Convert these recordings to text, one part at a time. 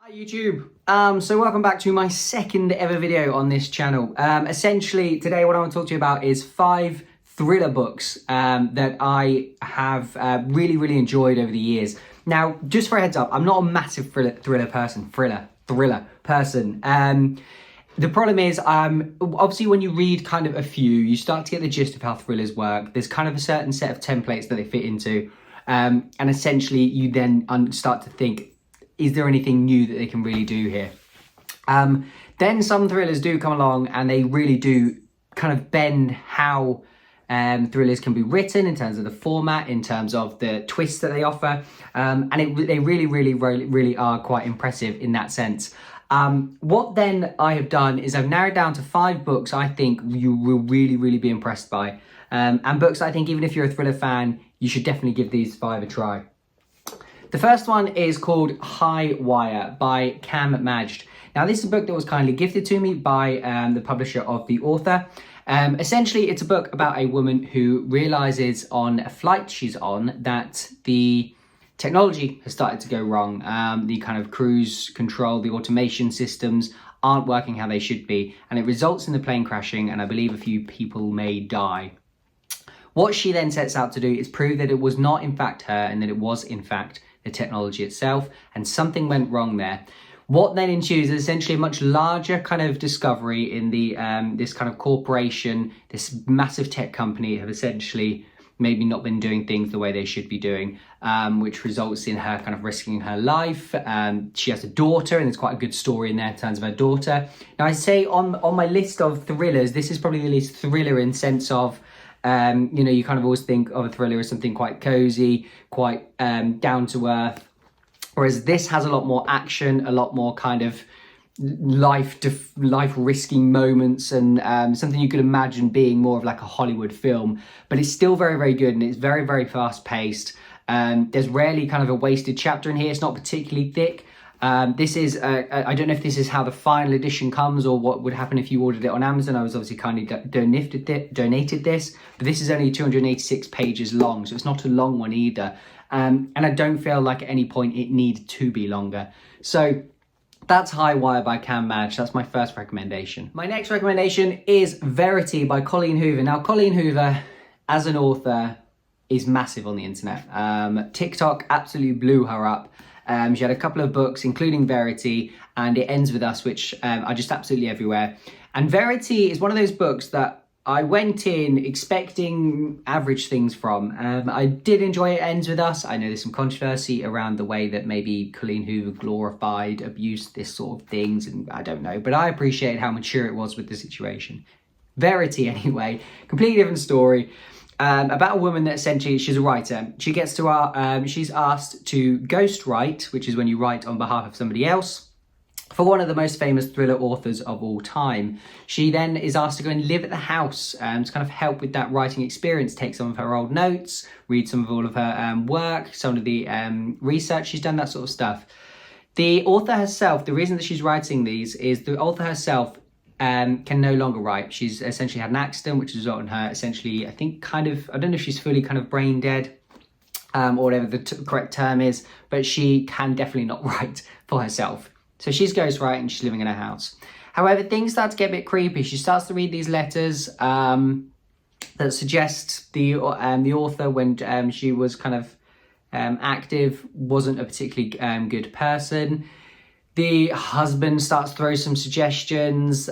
Hi YouTube. So welcome back to my second ever video on this channel. Essentially today what I want to talk to you about is 5 thriller books that I have really enjoyed over the years. Now, just for a heads up, I'm not a massive thriller person. The problem is, obviously when you read kind of a few, you start to get the gist of how thrillers work. There's kind of a certain set of templates that they fit into. And essentially you then start to think, is there anything new that they can really do here? Then some thrillers do come along and they really do kind of bend how thrillers can be written in terms of the format, in terms of the twists that they offer. They really are quite impressive in that sense. What then I have done is I've narrowed down to 5 books I think you will really be impressed by. And books I think even if you're a thriller fan, you should definitely give these 5 a try. The first one is called High Wire by Cam Majd. Now, this is a book that was kindly gifted to me by the publisher of the author. Essentially, it's a book about a woman who realizes on a flight she's on that the technology has started to go wrong. The kind of cruise control, the automation systems aren't working how they should be, and it results in the plane crashing, and I believe a few people may die. What she then sets out to do is prove that it was not in fact her, and that it was in fact the technology itself, and something went wrong there. What then ensues is essentially a much larger kind of discovery in the this kind of corporation, this massive tech company have essentially maybe not been doing things the way they should be doing, which results in her kind of risking her life. She has a daughter, and there's quite a good story in there in terms of her daughter. Now, I say on my list of thrillers, this is probably the least thriller in sense of you kind of always think of a thriller as something quite cozy, quite down to earth. Whereas this has a lot more action, a lot more kind of life-risking moments, and something you could imagine being more of like a Hollywood film. But it's still very good, and it's very fast-paced. There's rarely kind of a wasted chapter in here. It's not particularly thick. This is, I don't know if this is how the final edition comes or what would happen if you ordered it on Amazon. I was obviously kindly donated this, but this is only 286 pages long, so it's not a long one either. And I don't feel like at any point it needed to be longer. So that's High Wire by Cam Majd. That's my first recommendation. My next recommendation is Verity by Colleen Hoover. Now, Colleen Hoover, as an author, is massive on the internet. TikTok absolutely blew her up. She had a couple of books, including Verity, and It Ends With Us, which are just absolutely everywhere. And Verity is one of those books that I went in expecting average things from. I did enjoy It Ends With Us. I know there's some controversy around the way that maybe Colleen Hoover glorified abuse, this sort of things, and I don't know. But I appreciate how mature it was with the situation. Verity, anyway, completely different story. About a woman that essentially, she's a writer. She gets to she's asked to ghostwrite, which is when you write on behalf of somebody else, for one of the most famous thriller authors of all time. She then is asked to go and live at the house to kind of help with that writing experience, take some of her old notes, read some of all of her work, some of the research she's done, that sort of stuff. The author herself, the reason that she's writing these is the author herself can no longer write. She's essentially had an accident which resulted in her essentially, I think kind of, I don't know if she's fully kind of brain dead or whatever the correct term is, but she can definitely not write for herself. So she's ghostwriting, she's living in her house. However, things start to get a bit creepy. She starts to read these letters that suggest the author, when she was kind of active, wasn't a particularly good person. The husband starts to throw some suggestions.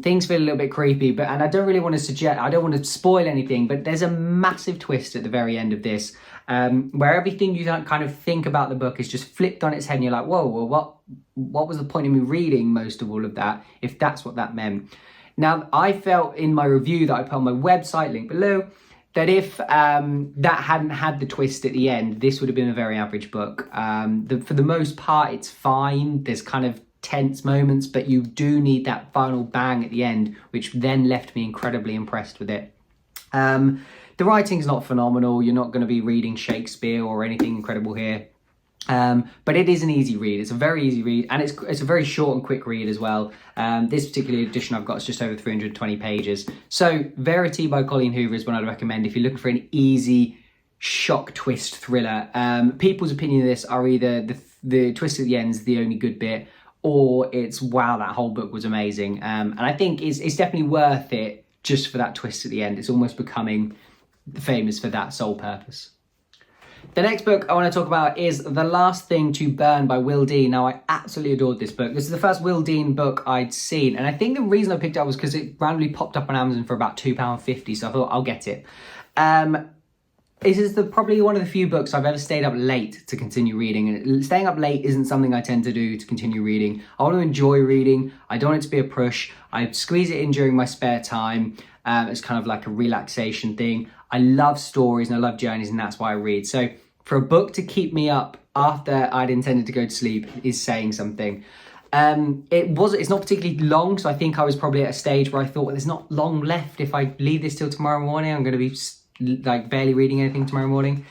Things feel a little bit creepy, and I don't really want to I don't want to spoil anything, but there's a massive twist at the very end of this, where everything you kind of think about the book is just flipped on its head, and you're like, whoa, well, what was the point of me reading most of all of that, if that's what that meant? Now, I felt in my review that I put on my website, link below, that if that hadn't had the twist at the end, this would have been a very average book. For the most part, it's fine. There's kind of tense moments, but you do need that final bang at the end, which then left me incredibly impressed with it. The writing's not phenomenal. You're not going to be reading Shakespeare or anything incredible here. But it is an easy read. It's a very easy read, and it's a very short and quick read as well. This particular edition I've got is just over 320 pages. So Verity by Colleen Hoover is one I'd recommend if you're looking for an easy shock twist thriller. People's opinion of this are either the twist at the end is the only good bit, or it's wow, that whole book was amazing. And I think it's definitely worth it just for that twist at the end. It's almost becoming famous for that sole purpose. The next book I want to talk about is The Last Thing to Burn by Will Dean. Now, I absolutely adored this book. This is the first Will Dean book I'd seen. And I think the reason I picked it up was because it randomly popped up on Amazon for about £2.50. So I thought, I'll get it. This is probably one of the few books I've ever stayed up late to continue reading. And staying up late isn't something I tend to do to continue reading. I want to enjoy reading. I don't want it to be a push. I squeeze it in during my spare time. It's kind of like a relaxation thing. I love stories and I love journeys, and that's why I read. So for a book to keep me up after I'd intended to go to sleep is saying something. It's not particularly long, so I think I was probably at a stage where I thought, well, there's not long left. If I leave this till tomorrow morning, I'm going to be like barely reading anything tomorrow morning.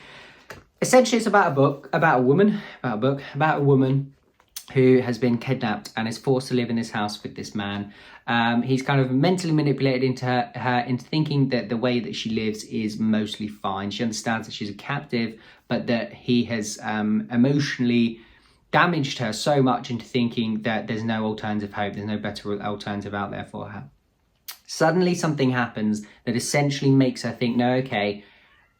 Essentially, it's about a woman who has been kidnapped and is forced to live in this house with this man. He's kind of mentally manipulated into her into thinking that the way that she lives is mostly fine. She understands that she's a captive, but that he has emotionally damaged her so much into thinking that there's no alternative hope, there's no better alternative out there for her. Suddenly something happens that essentially makes her think, no, okay,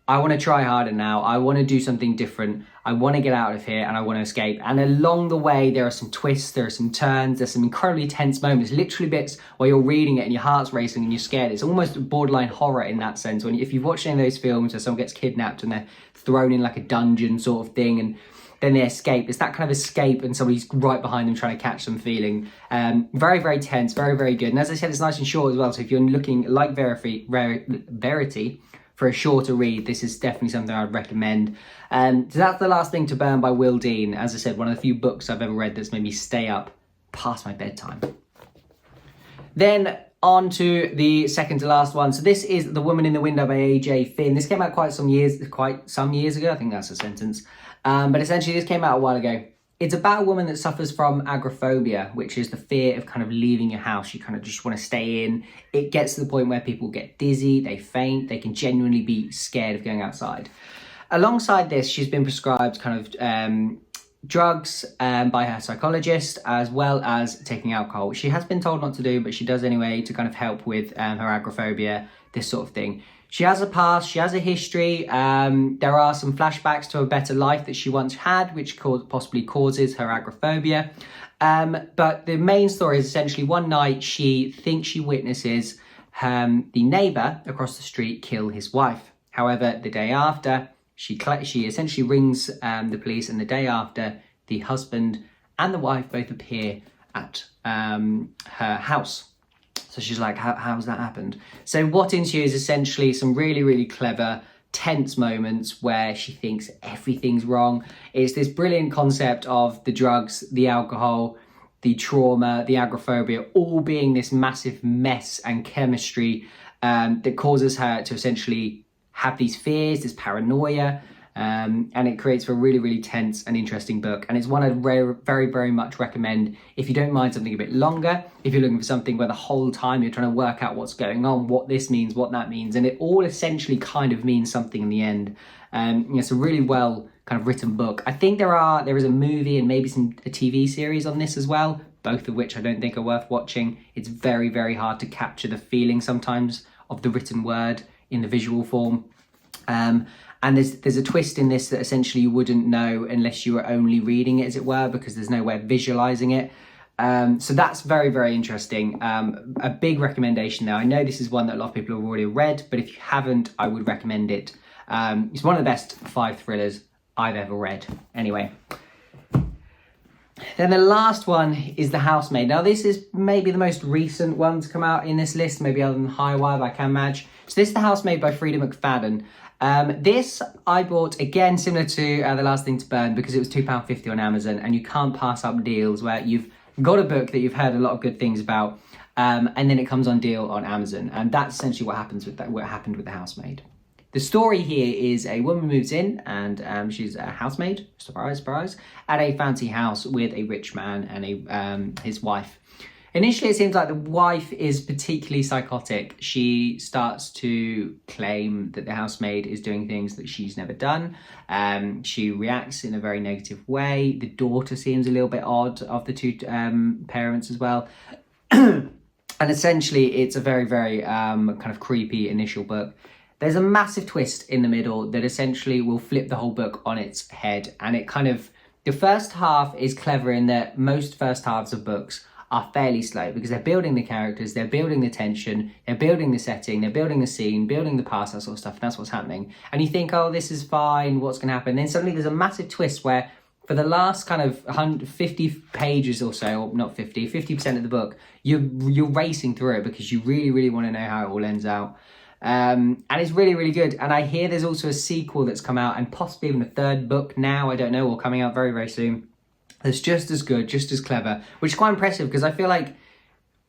I want to try harder now. I want to do something different. I want to get out of here and I want to escape. And along the way, there are some twists, there are some turns, there's some incredibly tense moments, literally bits where you're reading it and your heart's racing and you're scared. It's almost borderline horror in that sense. If you've watched any of those films where someone gets kidnapped and they're thrown in like a dungeon sort of thing and then they escape, it's that kind of escape and somebody's right behind them trying to catch them feeling. Very, very tense, very, very good. And as I said, it's nice and short as well. So if you're looking like Verity for a shorter read, this is definitely something I'd recommend. So that's The Last Thing to Burn by Will Dean. As I said, one of the few books I've ever read that's made me stay up past my bedtime. Then on to the second to last one. So this is The Woman in the Window by A.J. Finn. This came out quite some years ago. I think that's a sentence. But essentially this came out a while ago. It's about a woman that suffers from agoraphobia, which is the fear of kind of leaving your house. You kind of just want to stay in. It gets to the point where people get dizzy, they faint, they can genuinely be scared of going outside. Alongside this, she's been prescribed kind of drugs by her psychologist, as well as taking alcohol, which she has been told not to do, but she does anyway to kind of help with her agoraphobia, this sort of thing. She has a past, she has a history. There are some flashbacks to a better life that she once had, which possibly causes her agoraphobia. But the main story is essentially one night she thinks she witnesses the neighbour across the street kill his wife. However, the day after, she essentially rings the police, and the day after, the husband and the wife both appear at her house. So she's like, how's that happened? So what ensues is essentially some really, really clever, tense moments where she thinks everything's wrong. It's this brilliant concept of the drugs, the alcohol, the trauma, the agoraphobia, all being this massive mess and chemistry that causes her to essentially have these fears, this paranoia, and it creates for a really, really tense and interesting book. And it's one I'd very, very much recommend if you don't mind something a bit longer, if you're looking for something where the whole time you're trying to work out what's going on, what this means, what that means, and it all essentially kind of means something in the end. It's a really well kind of written book. I think there is a movie and maybe a TV series on this as well, both of which I don't think are worth watching. It's very, very hard to capture the feeling sometimes of the written word in the visual form. And there's a twist in this that essentially you wouldn't know unless you were only reading it, as it were, because there's no way of visualizing it. So that's very, very interesting. A big recommendation there. I know this is one that a lot of people have already read, but if you haven't, I would recommend it. It's one of the best 5 thrillers I've ever read. Anyway. Then the last one is The Housemaid. Now this is maybe the most recent one to come out in this list, maybe other than Highwire by Cam Madge. So this is The Housemaid by Frida McFadden. This I bought, again, similar to The Last Thing to Burn, because it was £2.50 on Amazon, and you can't pass up deals where you've got a book that you've heard a lot of good things about, and then it comes on deal on Amazon. And that's essentially what happened with The Housemaid. The story here is a woman moves in, and she's a housemaid, surprise, surprise, at a fancy house with a rich man and his wife. Initially, it seems like the wife is particularly psychotic. She starts to claim that the housemaid is doing things that she's never done. She reacts in a very negative way. The daughter seems a little bit odd of the two parents as well. And essentially, it's a very, very kind of creepy initial book. There's a massive twist in the middle that essentially will flip the whole book on its head. And it kind of, the first half is clever in that most first halves of books are fairly slow because they're building the characters, they're building the tension, they're building the setting, they're building the scene, building the past, that sort of stuff. And that's what's happening. And you think, oh, this is fine, what's going to happen? And then suddenly there's a massive twist where for the last kind of 150 pages or so, or not 50% of the book, you're racing through it because you really, really want to know how it all ends out. And it's really, really good. And I hear there's also a sequel that's come out and possibly even a third book now, I don't know, or coming out very, very soon. That's just as good, just as clever, which is quite impressive because I feel like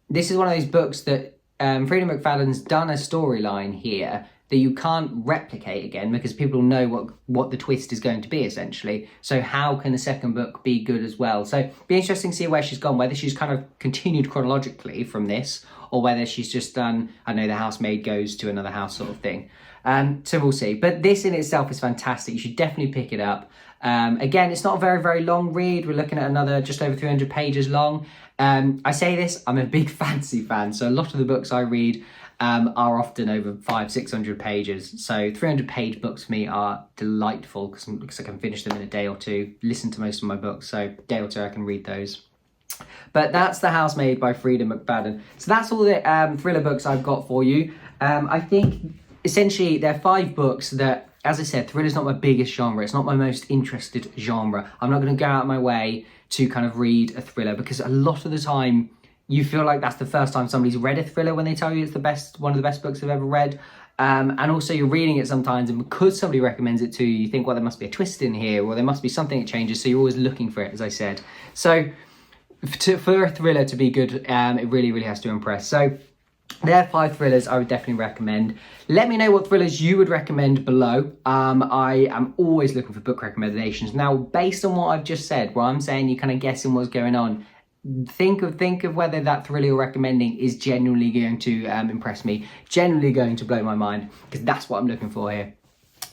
this is one of those books that Freida McFadden's done a storyline here that you can't replicate again because people know what the twist is going to be, essentially. So how can the second book be good as well? So it'd be interesting to see where she's gone, whether she's kind of continued chronologically from this or whether she's just done, I don't know, the housemaid goes to another house sort of thing. So we'll see. But this in itself is fantastic. You should definitely pick it up. Again, it's not a very, very long read. We're looking at another just over 300 pages long. I say this, I'm a big fantasy fan. So a lot of the books I read are often over 500-600 pages. So 300-page books for me are delightful because I can finish them in a day or two, listen to most of my books. So a day or two I can read those. But that's The Housemaid by Freida McFadden. So that's all the thriller books I've got for you. I think essentially there are 5 books that, as I said, thriller's not my biggest genre. It's not my most interested genre. I'm not going to go out of my way to kind of read a thriller because a lot of the time you feel like that's the first time somebody's read a thriller when they tell you it's the best, one of the best books they've ever read. And also you're reading it sometimes and because somebody recommends it to you, you think, well, there must be a twist in here or there must be something that changes. So you're always looking for it, as I said. So for a thriller to be good, it really, really has to impress. So there are 5 thrillers I would definitely recommend. Let me know what thrillers you would recommend below. I am always looking for book recommendations. Now, based on what I've just said, where I'm saying you're kind of guessing what's going on, think of whether that thriller you're recommending is genuinely going to impress me, genuinely going to blow my mind, because that's what I'm looking for here.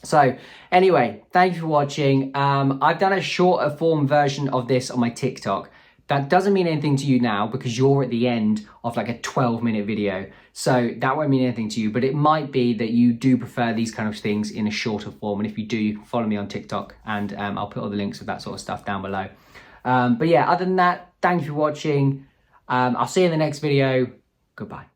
So anyway, thank you for watching. I've done a shorter form version of this on my TikTok. That doesn't mean anything to you now because you're at the end of like a 12-minute video. So that won't mean anything to you, but it might be that you do prefer these kind of things in a shorter form. And if you do, you can follow me on TikTok and I'll put all the links of that sort of stuff down below. But yeah, other than that, thank you for watching. I'll see you in the next video. Goodbye.